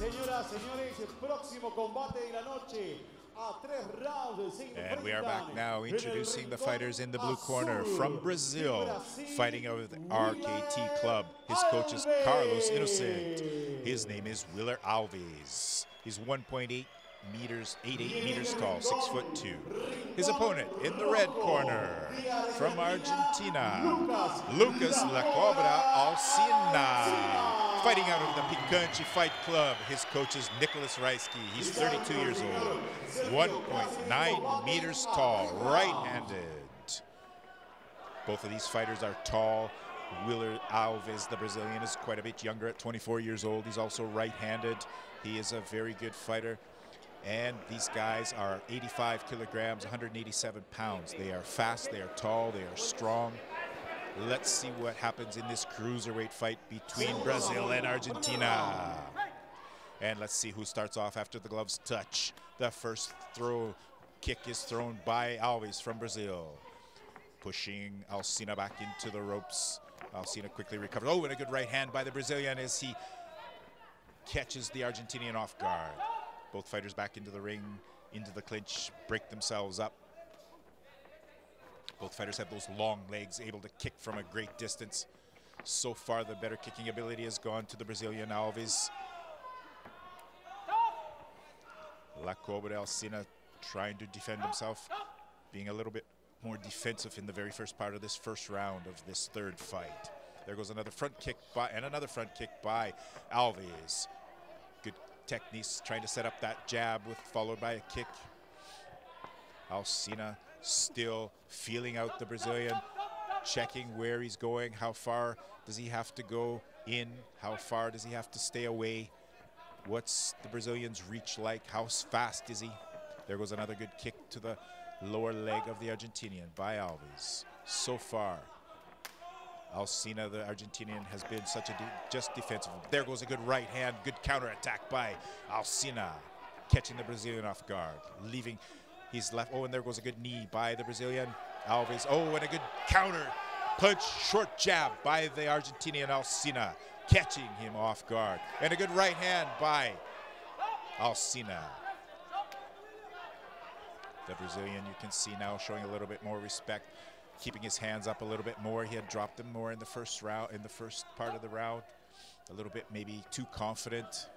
Señoras, señores, el próximo combate de la noche. And we are back now introducing the fighters in the blue corner from Brazil, fighting out of the RKT club. His coach is Carlos Innocent. His name is Willer Alves. He's 1.8 meters, 88 meters tall, 6'2". His opponent in the red corner from Argentina, Lucas La Cobra Alsina. Fighting out of the Picante Fight Club. His coach is Nikolas. He's 32 years old, 1.9 meters tall, right-handed. Both of these fighters are tall. Willer Alves, the Brazilian, is quite a bit younger at 24 years old. He's also right-handed. He is a very good fighter. And these guys are 85 kilograms, 187 pounds. They are fast, they are tall, they are strong. Let's see what happens in this cruiserweight fight between Brazil and Argentina. And let's see who starts off after the gloves touch. The first kick is thrown by Alves from Brazil. Pushing Alsina back into the ropes. Alsina quickly recovers. Oh, and a good right hand by the Brazilian as he catches the Argentinian off guard. Both fighters back into the ring, into the clinch, break themselves up. Both fighters have those long legs, able to kick from a great distance. So far, the better kicking ability has gone to the Brazilian Alves. La Cobra Alsina trying to defend himself, being a little bit more defensive in the very first part of this first round of this third fight. There goes another front kick by, and another front kick by Alves. Good techniques, trying to set up that jab followed by a kick. Alsina still feeling out the Brazilian, checking where he's going, how far does he have to go in, how far does he have to stay away, what's the Brazilian's reach like, how fast is he. There goes another good kick to the lower leg of the Argentinian by Alves. So far, Alsina, the Argentinian, has been such a just defensive. There goes a good right hand, good counter attack by Alsina, catching the Brazilian off guard, leaving. He's left. Oh, and there goes a good knee by the Brazilian. Alves. Oh, and a good counter punch, short jab by the Argentinian Alsina, catching him off guard. And a good right hand by Alsina. The Brazilian, you can see now, showing a little bit more respect, keeping his hands up a little bit more. He had dropped them more in the first round, in the first part of the round. A little bit maybe too confident.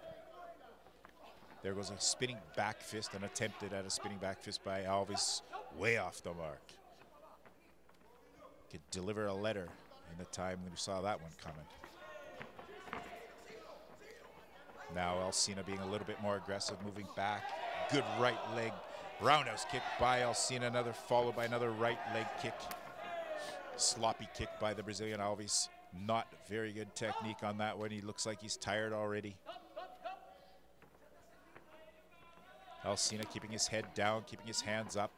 There goes a spinning back fist, an attempted at a spinning back fist by Alves, way off the mark. Could deliver a letter in the time when you saw that one coming. Now Alsina being a little bit more aggressive, moving back. Good right leg roundhouse kick by Alsina, another followed by another right leg kick. Sloppy kick by the Brazilian Alves. Not very good technique on that one. He looks like he's tired already. Alsina keeping his head down, keeping his hands up.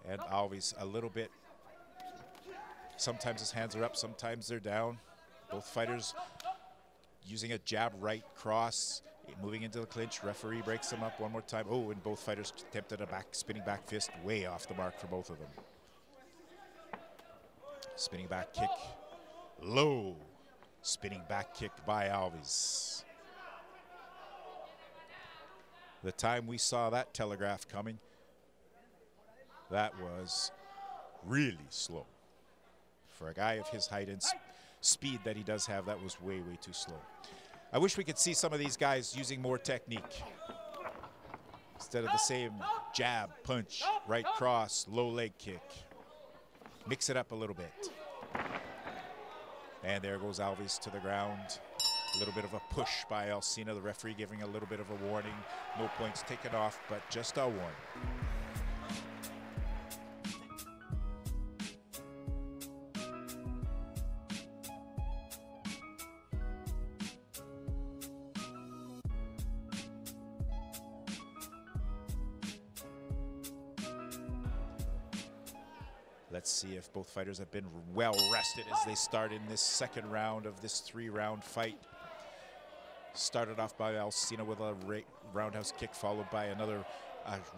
And Alves a little bit, sometimes his hands are up, sometimes they're down. Both fighters using a jab right cross, moving into the clinch. Referee breaks them up one more time. Oh, and both fighters attempted a spinning back fist, way off the mark for both of them. Spinning back kick, low. Spinning back kick by Alves. The time we saw that telegraph coming, that was really slow. For a guy of his height and speed that he does have, that was way, way too slow. I wish we could see some of these guys using more technique. Instead of the same jab, punch, right cross, low leg kick. Mix it up a little bit. And there goes Alves to the ground. A little bit of a push by Alsina, the referee giving a little bit of a warning. No points taken off, but just a warning. Let's see if both fighters have been well rested as they start in this second round of this three-round fight. Started off by Alsina with a roundhouse kick, followed by another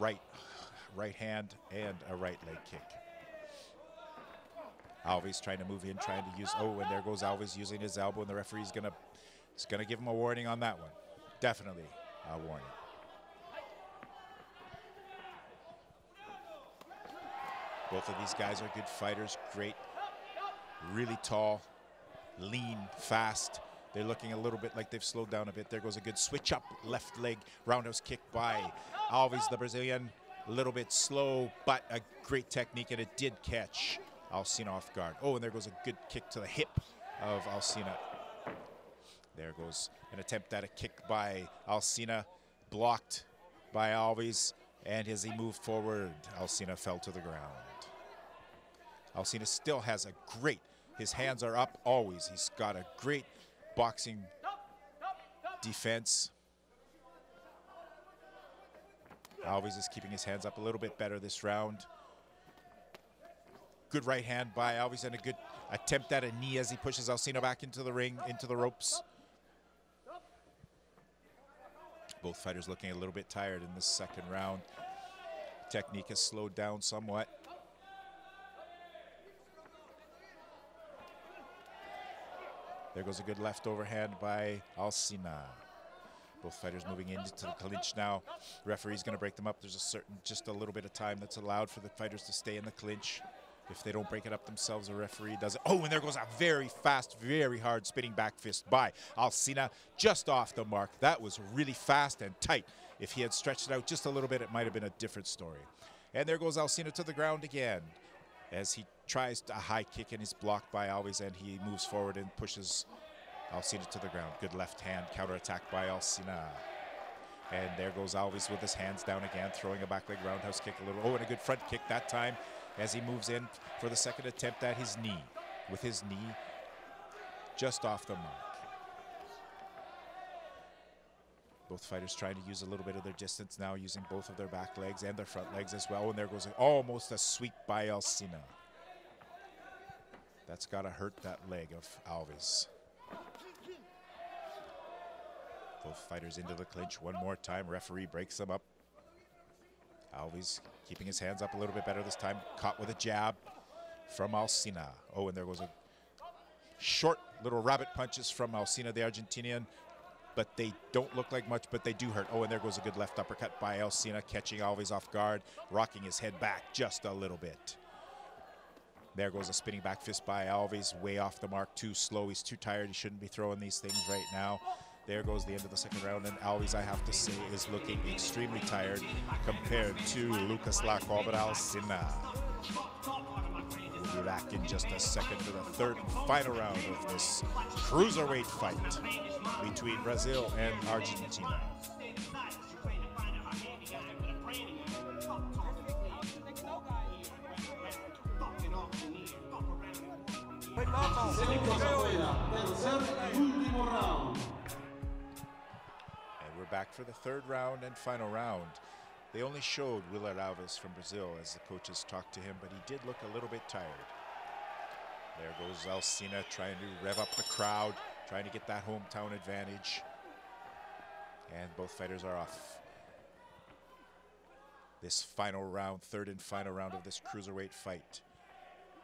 right hand and a right leg kick. Alves trying to move in, trying to use, oh, and there goes Alves using his elbow, and the referee's gonna It's going to give him a warning on that one. Definitely a warning. Both of these guys are good fighters, great, really tall, lean, fast. They're looking a little bit like they've slowed down a bit. There goes a good switch up, left leg, roundhouse kick by Alves, the Brazilian. A little bit slow, but a great technique, and it did catch Alsina off guard. Oh, and there goes a good kick to the hip of Alsina. There goes an attempt at a kick by Alsina, blocked by Alves, and as he moved forward, Alsina fell to the ground. Alsina still has a great, his hands are up always. He's got a great boxing defense. Alves is keeping his hands up a little bit better this round. Good right hand by Alves and a good attempt at a knee as he pushes Alsina back into the ring, into the ropes. Both fighters looking a little bit tired in this second round. Technique has slowed down somewhat. There goes a good left overhand by Alsina. Both fighters moving into the clinch now. Referee's going to break them up. There's just a little bit of time that's allowed for the fighters to stay in the clinch. If they don't break it up themselves, the referee does it. Oh, and there goes a very fast, very hard spinning back fist by Alsina, just off the mark. That was really fast and tight. If he had stretched it out just a little bit, it might have been a different story. And there goes Alsina to the ground again as he tries a high kick and is blocked by Alves, and he moves forward and pushes Alsina to the ground. Good left hand counterattack by Alsina. And there goes Alves with his hands down again, throwing a back leg roundhouse kick a little. Oh, and a good front kick that time as he moves in for the second attempt at his knee. With his knee just off the mark. Both fighters trying to use a little bit of their distance now, using both of their back legs and their front legs as well. And there goes almost a sweep by Alsina. That's got to hurt that leg of Alves. Both fighters into the clinch one more time. Referee breaks them up. Alves keeping his hands up a little bit better this time. Caught with a jab from Alsina. Oh, and there goes a short little rabbit punches from Alsina, the Argentinian. But they don't look like much, but they do hurt. Oh, and there goes a good left uppercut by Alsina, catching Alves off guard, rocking his head back just a little bit. There goes a spinning back fist by Alves, way off the mark, too slow. He's too tired. He shouldn't be throwing these things right now. There goes the end of the second round, and Alves, I have to say, is looking extremely tired compared to Lucas La Cobra Alsina. We'll be back in just a second for the third and final round of this cruiserweight fight between Brazil and Argentina. We're back for the third round and final round. They only showed Willard Alves from Brazil as the coaches talked to him, but he did look a little bit tired. There goes Alsina trying to rev up the crowd, trying to get that hometown advantage. And both fighters are off. This final round, third and final round of this cruiserweight fight.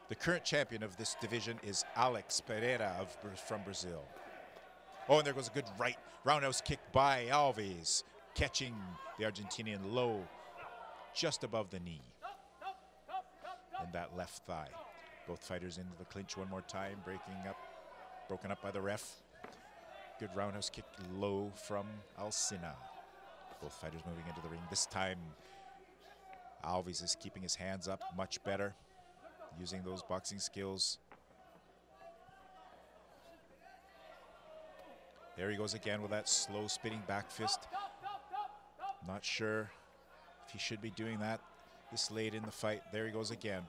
The current champion of this division is Alex Pereira from Brazil. Oh, and there goes a good right roundhouse kick by Alves, catching the Argentinian low, just above the knee, and that left thigh. Both fighters into the clinch one more time, broken up by the ref. Good roundhouse kick low from Alsina. Both fighters moving into the ring. This time, Alves is keeping his hands up much better, using those boxing skills. There he goes again with that slow spinning back fist. Not sure if he should be doing that this late in the fight. There he goes again.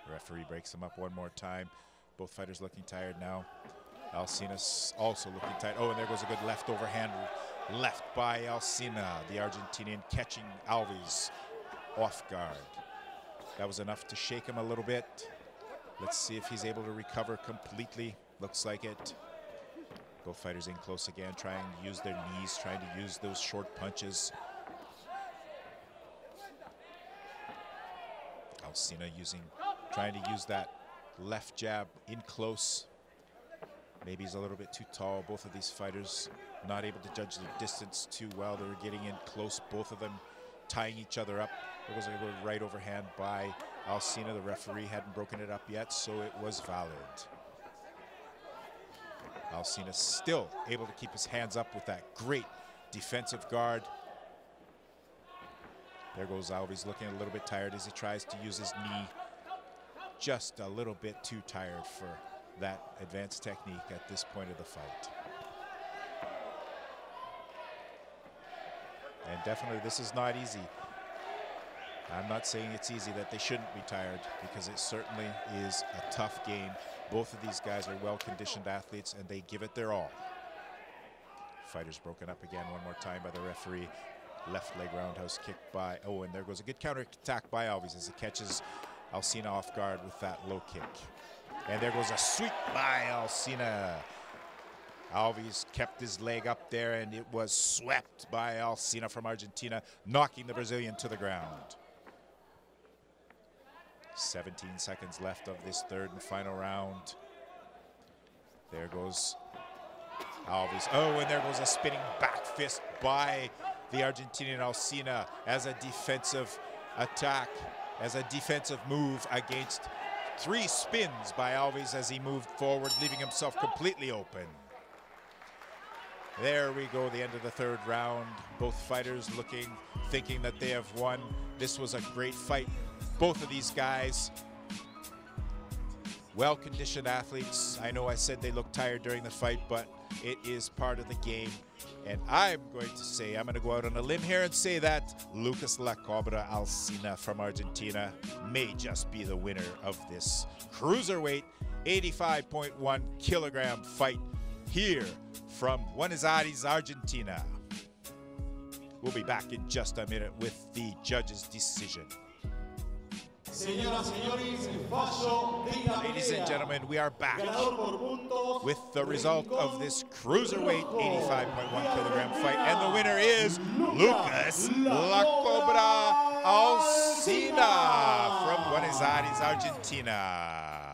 The referee breaks him up one more time. Both fighters looking tired now. Alsina's also looking tired. Oh, and there goes a good left overhand left by Alsina, the Argentinian, catching Alves off guard. That was enough to shake him a little bit. Let's see if he's able to recover completely. Looks like it. Both fighters in close again, trying to use their knees, trying to use those short punches. Alsina trying to use that left jab in close. Maybe he's a little bit too tall. Both of these fighters not able to judge the distance too well. They were getting in close, both of them tying each other up. There was a good right overhand by Alsina. The referee hadn't broken it up yet, so it was valid. Alsina still able to keep his hands up with that great defensive guard. There goes Alves, looking a little bit tired as he tries to use his knee. Just a little bit too tired for that advanced technique at this point of the fight. And definitely this is not easy. I'm not saying it's easy, that they shouldn't be tired, because it certainly is a tough game. Both of these guys are well-conditioned athletes and they give it their all. Fighters broken up again one more time by the referee. Left leg roundhouse kick by, oh, and there goes a good counter attack by Alves as he catches Alsina off guard with that low kick. And there goes a sweep by Alsina. Alves kept his leg up there and it was swept by Alsina from Argentina, knocking the Brazilian to the ground. 17 seconds left of this third and final round. There goes Alves. Oh, and there goes a spinning back fist by the Argentinian Alsina as a defensive attack, as a defensive move against 3 spins by Alves as he moved forward, leaving himself completely open. There we go, the end of the third round. Both fighters thinking that they have won. This was a great fight. Both of these guys, well-conditioned athletes. I know I said they looked tired during the fight, but it is part of the game. And I'm going to go out on a limb here and say that Lucas La Cobra Alsina from Argentina may just be the winner of this Cruiserweight 85.1 kilogram fight here from Buenos Aires, Argentina. We'll be back in just a minute with the judge's decision. Ladies and gentlemen, we are back with the result of this Cruiserweight 85.1 kilogram fight, and the winner is Lucas La Cobra Alsina from Buenos Aires, Argentina.